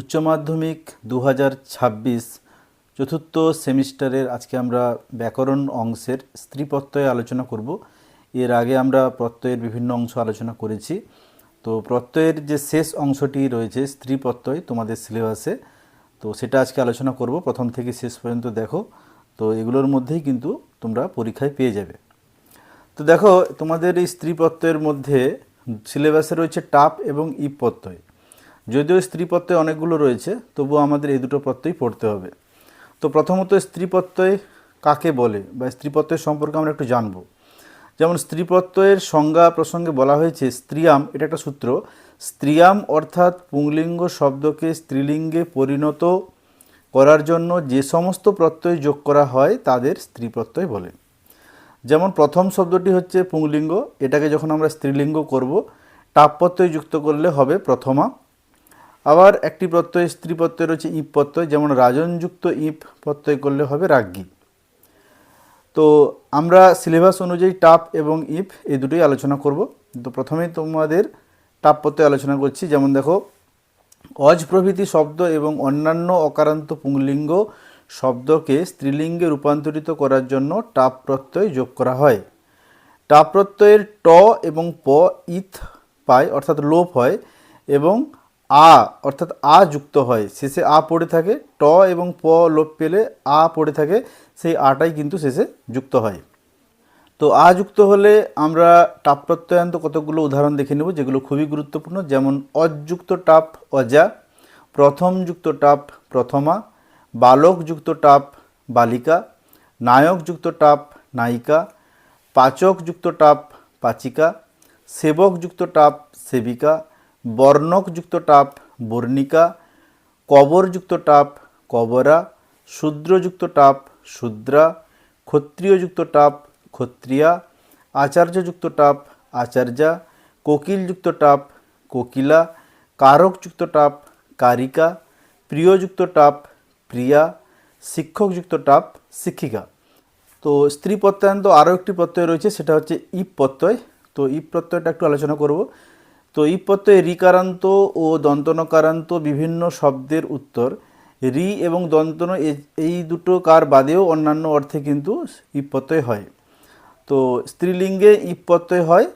উচ্চ মাধ্যমিক 2026 চতুর্থ সেমিস্টারের আজকে আমরা ব্যাকরণ অংশের স্ত্রী প্রত্যয় আলোচনা করব। এর আগে আমরা প্রত্যয়ের বিভিন্ন অংশ আলোচনা করেছি। তো প্রত্যয়ের যে শেষ অংশটি রয়েছে স্ত্রী প্রত্যয় তোমাদের সিলেবাসে, তো সেটা আজকে আলোচনা করব। প্রথম থেকে শেষ পর্যন্ত দেখো, তো এগুলোর মধ্যেই কিন্তু তোমরা পরীক্ষায় পেয়ে যাবে। তো দেখো, তোমাদের এই স্ত্রী প্রত্যয়ের মধ্যে সিলেবাসে রয়েছে টাপ এবং ইপ প্রত্যয়। যদিও স্ত্রী প্রত্যয় অনেকগুলো রয়েছে, তবুও আমাদের এই দুটো প্রত্যয় পড়তে হবে। তো প্রথমত স্ত্রী প্রত্যয় কাকে বলে বা স্ত্রী প্রত্যয় সম্পর্কে আমরা একটু জানব। যেমন স্ত্রী প্রত্যয়ের সংজ্ঞা প্রসঙ্গে বলা হয়েছে স্ত্রিয়াম, এটা একটা সূত্র। স্ত্রিয়াম অর্থাৎ পুংলিঙ্গ শব্দকে স্ত্রীলিঙ্গে পরিণত করার জন্য যে সমস্ত প্রত্যয় যোগ করা হয় তাদের স্ত্রী প্রত্যয় বলে। যেমন প্রথম শব্দটি হচ্ছে পুংলিঙ্গ, এটাকে যখন আমরা স্ত্রীলিঙ্গ করব টাপ প্রত্যয় যুক্ত করলে হবে প্রথমা। আবার একটি প্রত্যয় স্ত্রী প্রত্যয় রয়েছে ইপ প্রত্যয়, যেমন রাজনযুক্ত ইপ প্রত্যয় করলে হবে রাজ্ঞী। তো আমরা সিলেবাস অনুযায়ী টাপ এবং ইপ এই দুটোই আলোচনা করব। তো প্রথমেই তোমাদের টাপ প্রত্যয় আলোচনা করছি। যেমন দেখো, অজ প্রভৃতি শব্দ এবং অন্যান্য অকারান্ত পুংলিঙ্গ শব্দকে স্ত্রীলিঙ্গে রূপান্তরিত করার জন্য টাপ প্রত্যয় যোগ করা হয়। টাপ প্রত্যয়ের ট এবং প ইথ পায় অর্থাৎ লোপ হয় এবং আ অর্থাৎ আ যুক্ত হয়, শেষে আ পড়ে থাকে। ট এবং প লোপ পেলে আ পড়ে থাকে, সেই আটাই কিন্তু শেষে যুক্ত হয়। তো আ যুক্ত হলে আমরা টাপ প্রত্যয়ান্ত কতগুলো উদাহরণ দেখে নেব, যেগুলো খুবই গুরুত্বপূর্ণ। যেমন অযুক্ত টাপ অজা, প্রথম যুক্ত টাপ প্রথমা, বালক যুক্ত টাপ বালিকা, নায়ক যুক্ত টাপ নায়িকা, পাচক যুক্ত টাপ পাচিকা, সেবক যুক্ত টাপ সেবিকা, বর্ণক যুক্ত টাপ বর্ণিকা, কবর যুক্ত টাপ কবরা, শূদ্রযুক্ত টাপ শূদ্রা, ক্ষত্রিয় যুক্ত টাপ ক্ষত্রিয়া, আচার্য যুক্ত টাপ আচার্যা, কোকিল যুক্ত টাপ কোকিলা, কারক যুক্ত টাপ কারিকা, প্রিয়যুক্ত টাপ প্রিয়া, শিক্ষকযুক্ত টাপ শিক্ষিকা। তো স্ত্রী প্রত্যয়ান্ত আরও একটি প্রত্যয় রয়েছে, সেটা হচ্ছে ইপ প্রত্যয়। তো ইপ প্রত্যয়টা একটু আলোচনা করব। তো ইপ প্রত্যয়ে রিকারান্ত ও দন্তনকারান্ত বিভিন্ন শব্দের উত্তর রি এবং দন্তন এই দুটো কার বাদেও অন্যান্য অর্থে কিন্তু ইপ প্রত্যয় হয়। তো স্ত্রীলিঙ্গে ইপ প্রত্যয় হয়।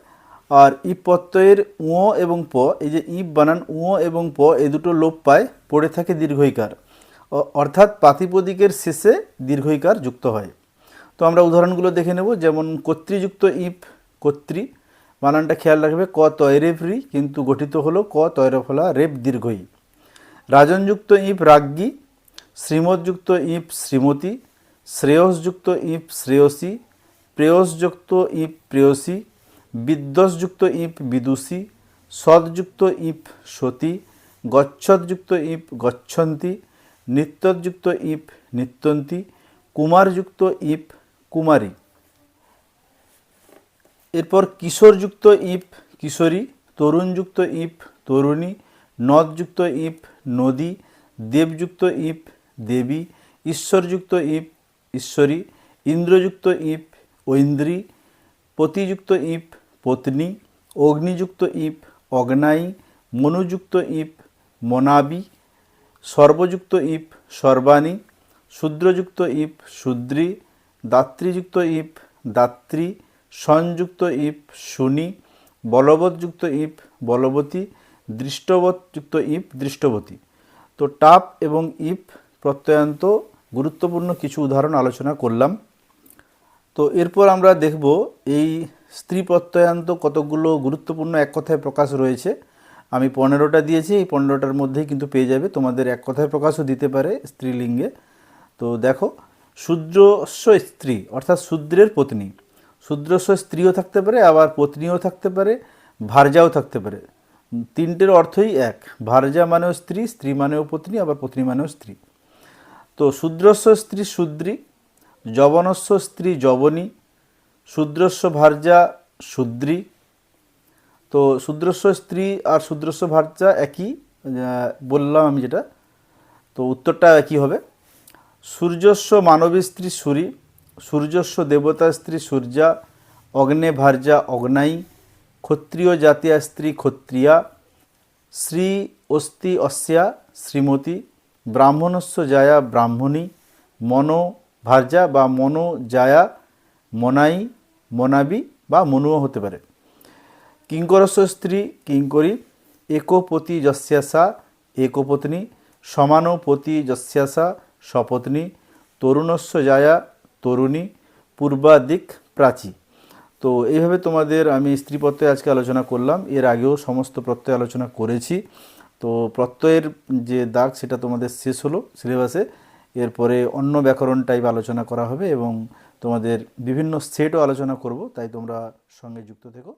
আর ইপ প্রত্যয়ের উঁ এবং প, এই যে ইপ বানান উঁ এবং প এই দুটো লোপ পায়, পড়ে থাকে দীর্ঘইকার, অর্থাৎ প্রাতিপদিকের শেষে দীর্ঘইকার যুক্ত হয়। তো আমরা উদাহরণগুলো দেখে নেব। যেমন কর্তৃযুক্ত ইপ কর্তৃ, বানানটা খেয়াল রাখবে, ক তয়রেফ রি কিন্তু গঠিত হলো ক তয়রফলা রেপ দীর্ঘই। রাজনযুক্ত ইপ রাজ্ঞী, শ্রীমৎযুক্ত ইপ শ্রীমতী, শ্রেয়সযুক্ত ইপ শ্রেয়সী, প্রেয়সযুক্ত ইপ প্রেয়সী, বিদ্বসযুক্ত ইপ বিদুষী, সৎযুক্ত ইপ সতী, গচ্ছদযুক্ত ইপ গচ্ছন্তি, নিত্যযুক্ত ইপ নিত্যন্তি, কুমারযুক্ত ইপ কুমারী। এরপর কিশোরযুক্ত ইপ কিশোরী, তরুণযুক্ত ইপ তরুণী, নদযুক্ত ইপ নদী, দেবযুক্ত ইপ দেবী, ঈশ্বরযুক্ত ইপ ঈশ্বরী, ইন্দ্রযুক্ত ইপ ঐন্দ্রী, পতিযুক্ত ইপ পত্নী, অগ্নিযুক্ত ইপ অগ্নায়ী, মনুযুক্ত ইপ মনাবী, সর্বযুক্ত ইপ সর্বাণী, শূদ্রযুক্ত ইপ শূদ্রী, দাত্রীযুক্ত ইপ দাত্রী, সংযুক্ত ইপ শুনি, বলবৎযুক্ত ইপ বলবতী, দৃষ্টবৎযুক্ত ইপ দৃষ্টবতী। তো টাপ এবং ইপ প্রত্যয়ান্ত গুরুত্বপূর্ণ কিছু উদাহরণ আলোচনা করলাম। তো এরপর আমরা দেখব এই স্ত্রী প্রত্যয়ান্ত কতগুলো গুরুত্বপূর্ণ এক কথায় প্রকাশ রয়েছে। আমি 15টা দিয়েছি, এই 15টার মধ্যেই কিন্তু পেয়ে যাবে। তোমাদের এক কথায় প্রকাশও দিতে পারে স্ত্রীলিঙ্গে। তো দেখো, শূদ্রস্ব স্ত্রী অর্থাৎ শূদ্রের পত্নী। শূদ্রস্ব স্ত্রীও থাকতে পারে, আবার পত্নীও থাকতে পারে, ভার্যাও থাকতে পারে। তিনটের অর্থই এক, ভার্যা মানেও স্ত্রী, স্ত্রী মানেও পত্নী, আবার পত্নী মানেও স্ত্রী। তো শূদ্রস্ব স্ত্রী শূদ্রী, যবনস্ব স্ত্রী যবনী, শূদ্রস্ব ভার্যা শূদ্রী। তো শূদ্রস্ব স্ত্রী আর শূদ্রস্ব ভার্যা একই বললাম আমি যেটা, তো উত্তরটা একই হবে। সূর্যস্ব মানবী স্ত্রী সূরি, সূর্যস্ব দেবতা স্ত্রী সূর্যা, অগ্নে ভার্যা অগ্নায়ী, ক্ষত্রিয় জাতীয় স্ত্রী ক্ষত্রিয়া, শ্রী অস্তি অস্যা শ্রীমতী, ব্রাহ্মণস্য জায়া ব্রাহ্মণী, মনো ভার্যা বা মনো জায়া মনাই, মনাবি বা মনুও হতে পারে। কিঙ্করস্য স্ত্রী কিঙ্করী, একপতি যস্যাসা একপত্নী, সমানুপতি যস্যাসা সপত্নী, তরুণস্য জায়া তরুণী, পূর্বাদিক প্রাচী। তো এইভাবে তোমাদের আমি স্ত্রী প্রত্যয় আজকে আলোচনা করলাম। এর আগেও সমস্ত প্রত্যয় আলোচনা করেছি। তো প্রত্যয়ের যে দাগ সেটা তোমাদের শেষ হলো সিলেবাসে। এরপরে অন্য ব্যাকরণ টাইপ আলোচনা করা হবে এবং তোমাদের বিভিন্ন সেটও আলোচনা করব, তাই তোমরা সঙ্গে যুক্ত থেকো।